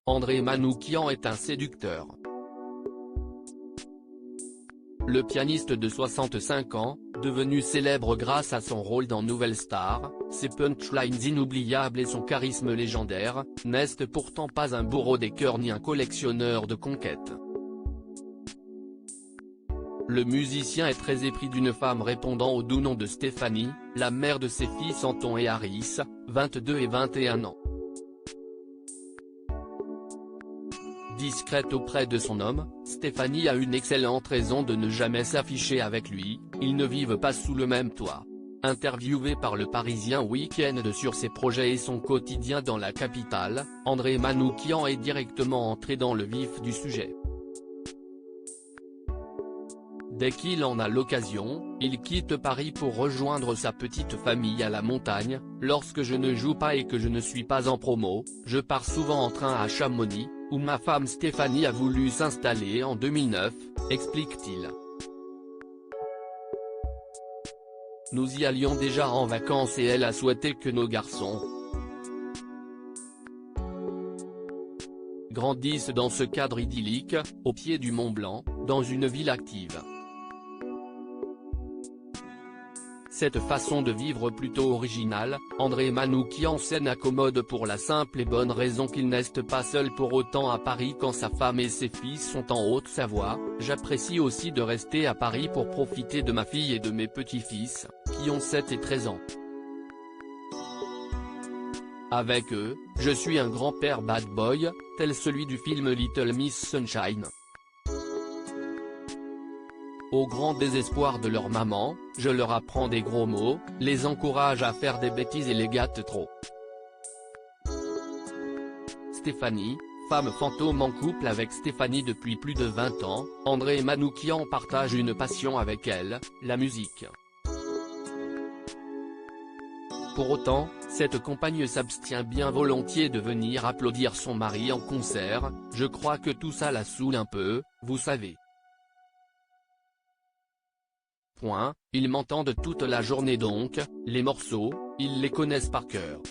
André Manoukian est un séducteur. Le pianiste de 65 ans, devenu célèbre grâce à son rôle dans Nouvelle Star, ses punchlines inoubliables et son charisme légendaire, n'est pourtant pas un bourreau des cœurs ni un collectionneur de conquêtes. Le musicien est très épris d'une femme répondant au doux nom de Stéphanie, la mère de ses fils Anton et Harris, 22 et 21 ans. Discrète auprès de son homme, Stéphanie a une excellente raison de ne jamais s'afficher avec lui, ils ne vivent pas sous le même toit. Interviewé par le Parisien Week-end sur ses projets et son quotidien dans la capitale, André Manoukian est directement entré dans le vif du sujet. Dès qu'il en a l'occasion, il quitte Paris pour rejoindre sa petite famille à la montagne. Lorsque je ne joue pas et que je ne suis pas en promo, je pars souvent en train à Chamonix, où ma femme Stéphanie a voulu s'installer en 2009, explique-t-il. Nous y allions déjà en vacances et elle a souhaité que nos garçons grandissent dans ce cadre idyllique, au pied du Mont Blanc, dans une ville active. Cette façon de vivre plutôt originale, André Manoukian s'en accommode pour la simple et bonne raison qu'il n'est pas seul pour autant à Paris quand sa femme et ses fils sont en Haute-Savoie. J'apprécie aussi de rester à Paris pour profiter de ma fille et de mes petits-fils, qui ont 7 et 13 ans. Avec eux, je suis un grand-père bad boy, tel celui du film Little Miss Sunshine. Au grand désespoir de leur maman, je leur apprends des gros mots, les encourage à faire des bêtises et les gâte trop. Stéphanie, femme fantôme en couple avec Stéphanie depuis plus de 20 ans, André Manoukian partage une passion avec elle, la musique. Pour autant, cette compagne s'abstient bien volontiers de venir applaudir son mari en concert, je crois que tout ça la saoule un peu, vous savez. Ils m'entendent toute la journée donc, les morceaux, ils les connaissent par cœur.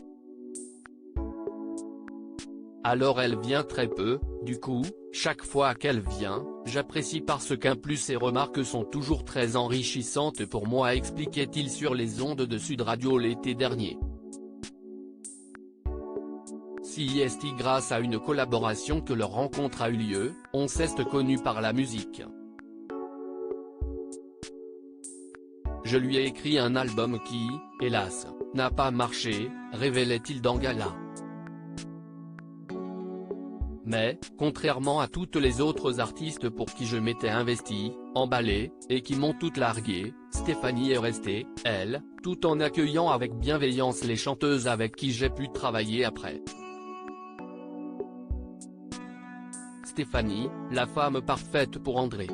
Alors elle vient très peu, du coup, chaque fois qu'elle vient, j'apprécie parce qu'en plus ses remarques sont toujours très enrichissantes pour moi, expliquait-il sur les ondes de Sud Radio l'été dernier. C'est grâce à une collaboration que leur rencontre a eu lieu, on s'est connus par la musique. Je lui ai écrit un album qui, hélas, n'a pas marché, révélait-il dans Gala. Mais, contrairement à toutes les autres artistes pour qui je m'étais investi, emballé, et qui m'ont toutes largué, Stéphanie est restée, elle, tout en accueillant avec bienveillance les chanteuses avec qui j'ai pu travailler après. Stéphanie, la femme parfaite pour André.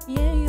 Yeah.